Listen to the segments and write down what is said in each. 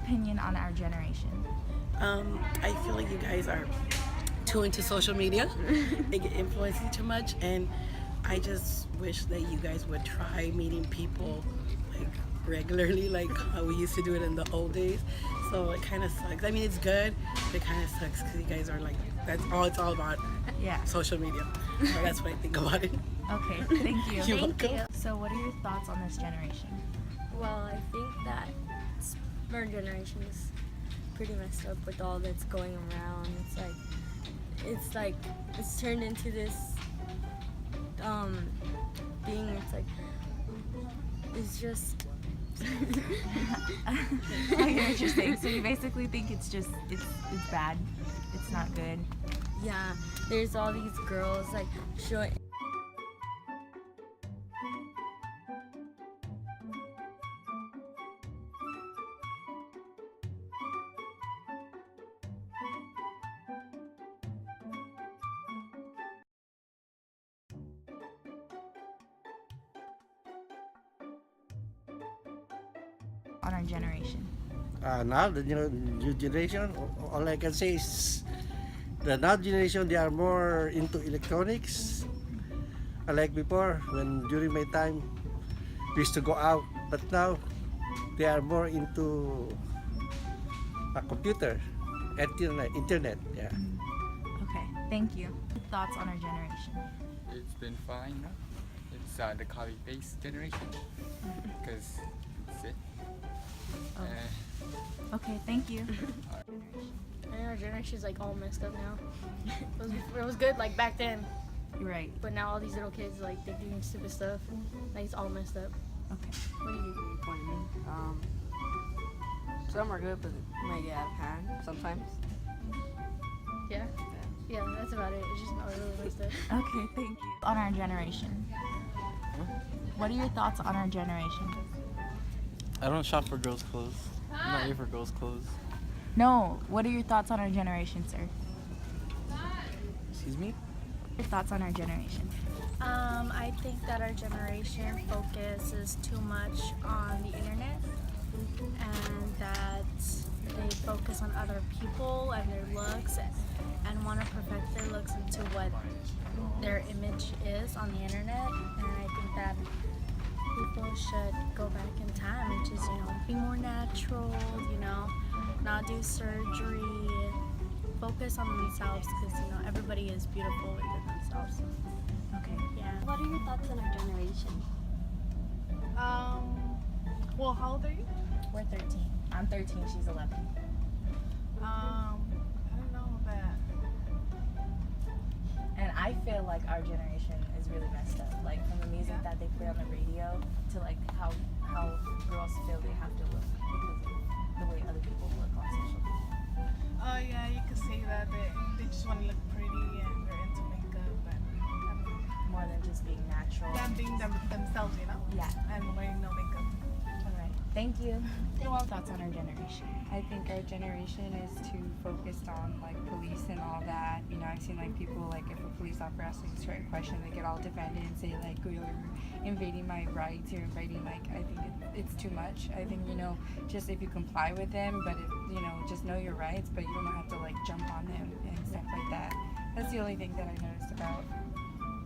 opinion on our generation? I feel like you guys are too into social media. It get influenced too much, and I just wish that you guys would try meeting people like regularly, like how we used to do it in the old days. So it kind of sucks. I mean, it's good, but it kind of sucks because you guys are like, that's all it's all about. Yeah. Social media. So that's what I think about it. Okay, thank you. You're welcome. So what are your thoughts on this generation? Well, I think that our generation is pretty messed up with all that's going around. It's turned into this thing. It's just. I hear what you're saying. So you basically think it's bad. It's not good. Yeah, there's all these girls like showing. On our generation. Now the new generation, all I can say is the now generation, they are more into electronics. Unlike before, when during my time we used to go out, but now they are more into a computer, internet. Yeah. Okay, thank you. Thoughts on our generation? It's been fine. It's the copy-paste generation, because it's it. Oh. Okay, thank you. And our generation's like all messed up now. It was good like back then, You're right. but now all these little kids like they're doing stupid stuff. Like it's all messed up. Okay. What do you? Point of me. Some are good, but it might get out of hand sometimes. Yeah. Yeah, that's about it. It's just all really messed up. Okay, thank you. On our generation. What are your thoughts on our generation? I don't shop for girls' clothes. I'm not here for girls' clothes. No, what are your thoughts on our generation, sir? Excuse me? Your thoughts on our generation? I think that our generation focuses too much on the internet and that they focus on other people and their looks and want to perfect their looks into what their image is on the internet. And I think that people should go back in time and just, be more natural, not do surgery, focus on themselves because, everybody is beautiful within themselves. Okay. Yeah. What are your thoughts on our generation? Well, how old are you? We're 13. I'm 13, she's 11. I don't know that. And I feel like our generation is really messed up. Like from the music that they play on the radio to like how girls feel they have to look because of the way other people look on social media. Oh yeah, you could say that they just want to look pretty and they're into makeup and More than just being natural. being themselves, Yeah. and wearing no makeup. All right. Thank you. Thoughts on our generation? I think our generation is too focused on like police and all that. I've seen like people like if a police officer asks like a certain question, they get all defended and say like, "Oh, you're invading my rights. You're invading like." I think it's too much. I think just if you comply with them, but just know your rights, but you don't have to like jump on them and stuff like that. That's the only thing that I noticed about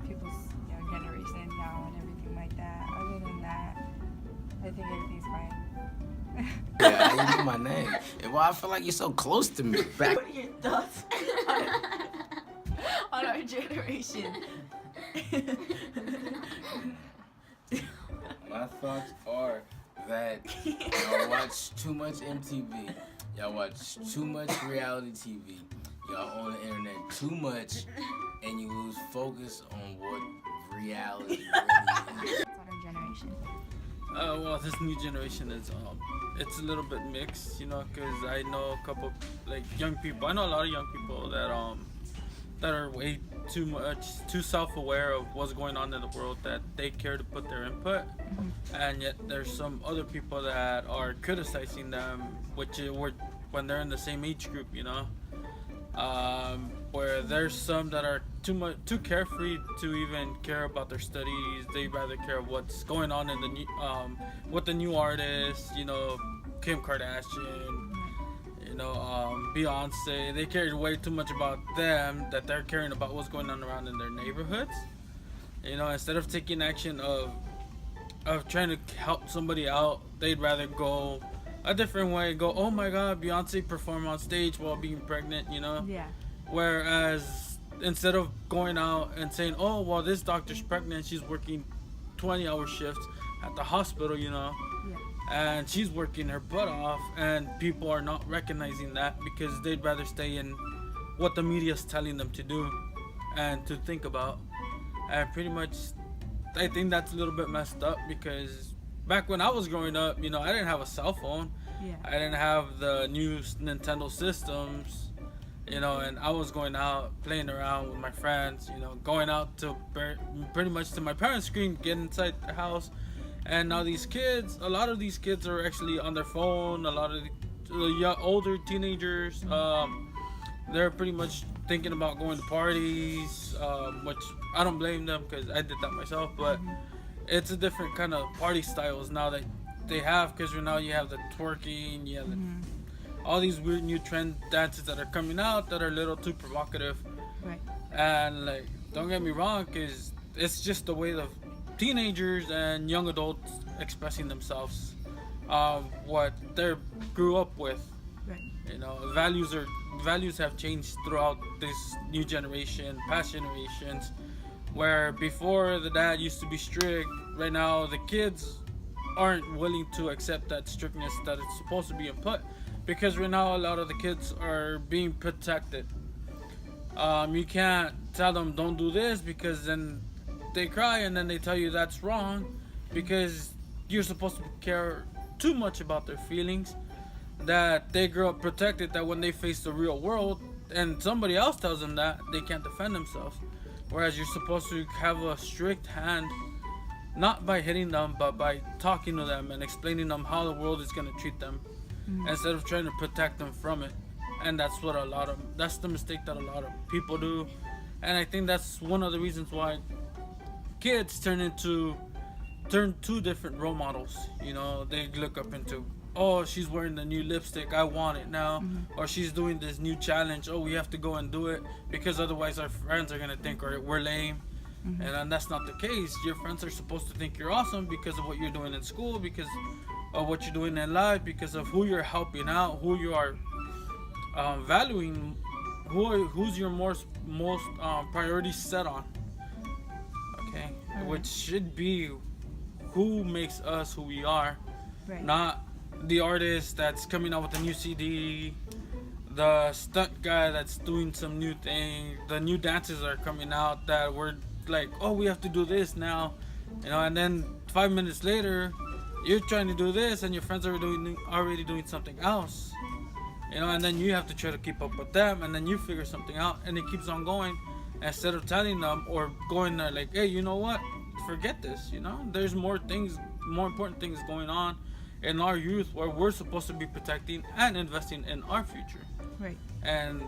people's generation now and everything like that. Other than that, I think everything's fine. Yeah, you know my name. And why I feel like you're so close to me. Back. What are your thoughts on our generation? My thoughts are that y'all watch too much MTV. Y'all watch too much reality TV. Y'all on the internet too much, and you lose focus on what reality really is. Thoughts on our generation? Well, this new generation is it's a little bit mixed, because I know a couple like young people. I know a lot of young people that are way too self-aware of what's going on in the world that they care to put their input, and yet there's some other people that are criticizing them, when they're in the same age group, where there's some that are too carefree to even care about their studies. They rather care what's going on in the new, what the new artists, you know, Kim Kardashian, you know, Beyonce. They care way too much about them that they're caring about what's going on around in their neighborhoods. You know, instead of taking action of trying to help somebody out, they'd rather go a different way. Go, oh my God, Beyonce performed on stage while being pregnant, you know? Yeah. Whereas instead of going out and saying, oh, well, this doctor's pregnant, she's working 20-hour shifts at the hospital, you know? Yeah. And she's working her butt off, and people are not recognizing that because they'd rather stay in what the media's telling them to do and to think about. And pretty much, I think that's a little bit messed up because back when I was growing up, you know, I didn't have a cell phone. Yeah. I didn't have the new Nintendo systems, you know, and I was going out, playing around with my friends, you know, going out to pretty much to my parents' screen, get inside the house. And now these kids, a lot of these kids are actually on their phone. A lot of the older teenagers, they're pretty much thinking about going to parties, which I don't blame them because I did that myself. But it's a different kind of party styles now that they have, because now you have the twerking, you have all these weird new trend dances that are coming out that are a little too provocative. Right. And like, don't get me wrong, because it's just the way the teenagers and young adults expressing themselves, what they grew up with. Right. You know, values have changed throughout this new generation, past generations, where before the dad used to be strict, right now the kids aren't willing to accept that strictness that it's supposed to be input, because right now a lot of the kids are being protected. You can't tell them don't do this because then they cry and then they tell you that's wrong, because you're supposed to care too much about their feelings, that they grow up protected, that when they face the real world and somebody else tells them that, they can't defend themselves. Whereas you're supposed to have a strict hand, not by hitting them, but by talking to them and explaining them how the world is going to treat them, instead of trying to protect them from it. And that's what that's the mistake that a lot of people do. And I think that's one of the reasons why kids turn two different role models. You know, they look up into, oh, she's wearing the new lipstick, I want it now. Or she's doing this new challenge, oh, we have to go and do it because otherwise our friends are gonna think we're lame. And that's not the case. Your friends are supposed to think you're awesome because of what you're doing in school, because of what you're doing in life, because of who you're helping out, who you are valuing, who's your most priority set on. Okay, which should be who makes us who we are, not the artist that's coming out with a new CD, the stunt guy that's doing some new thing, the new dances are coming out that we're like, oh, we have to do this now, you know, and then 5 minutes later you're trying to do this and your friends are already doing something else, you know, and then you have to try to keep up with them, and then you figure something out, and it keeps on going, instead of telling them or going there like, hey, you know what, forget this, you know, there's more important things going on in our youth where we're supposed to be protecting and investing in our future. Right. And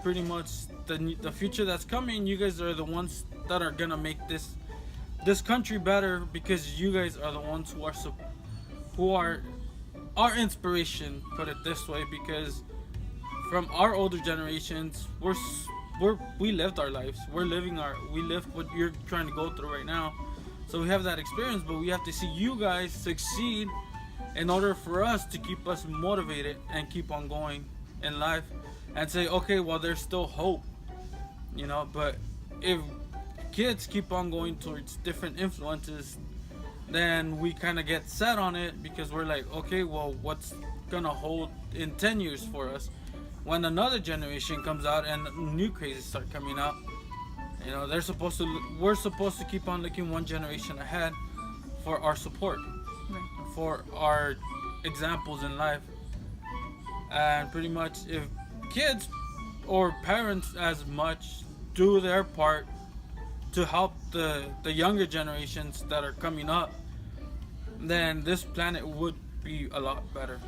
pretty much the future that's coming, you guys are the ones that are gonna make this country better, because you guys are the ones who are our inspiration, put it this way, because from our older generations, we lived our lives, we lived what you're trying to go through right now, so we have that experience, but we have to see you guys succeed in order for us to keep us motivated and keep on going in life, and say, okay, well, there's still hope, you know. But if kids keep on going towards different influences, then we kind of get set on it, because we're like, okay, well, what's gonna hold in 10 years for us when another generation comes out and new crazes start coming out? You know, we're supposed to keep on looking one generation ahead for our support, for our examples in life. And pretty much if kids or parents as much do their part to help the younger generations that are coming up, then this planet would be a lot better.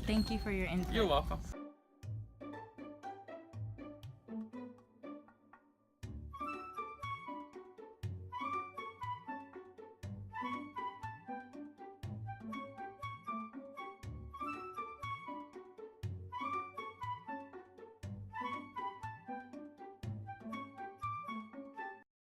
Thank you for your input. You're welcome.